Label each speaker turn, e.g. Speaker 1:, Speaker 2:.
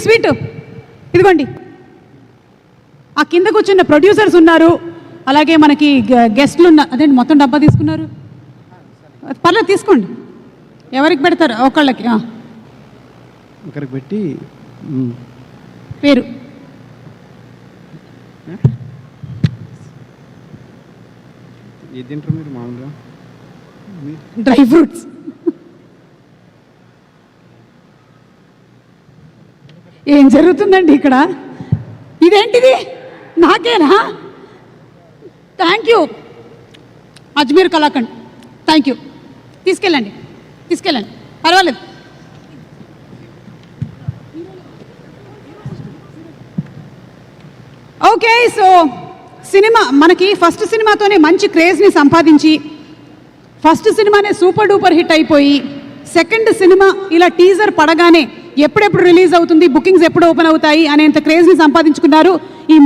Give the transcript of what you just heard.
Speaker 1: Sweet ఇదిగోండి. ఆ కింద కూర్చున్న ప్రొడ్యూసర్స్ ఉన్నారు, అలాగే మనకి గెస్ట్లు ఉన్నారు. అదేంటి మొత్తం డబ్బా తీసుకున్నారు? పర్లేదు తీసుకోండి. ఎవరికి పెడతారు? ఒకళ్ళకి
Speaker 2: ఒకరికి పెట్టి
Speaker 1: పేరు
Speaker 2: ఏది తింటారు మీరు మామూలుగా?
Speaker 1: Dry fruits. ఏం జరుగుతుందండి ఇక్కడ? ఇదేంటిది? నాకేనా? Thank you Ajmer kalakand, thank you. తీసుకెళ్ళండి తీసుకెళ్ళండి, పర్వాలేదు. ఓకే, సో సినిమా మనకి ఫస్ట్ సినిమాతోనే మంచి క్రేజ్ని సంపాదించి, ఫస్ట్ సినిమానే సూపర్ డూపర్ హిట్ అయిపోయి, సెకండ్ సినిమా ఇలా టీజర్ పడగానే ఎప్పుడెప్పుడు రిలీజ్ అవుతుంది, బుకింగ్స్ ఎప్పుడు ఓపెన్ అవుతాయి అనేంత క్రేజ్ని సంపాదించుకున్నారు. ఈ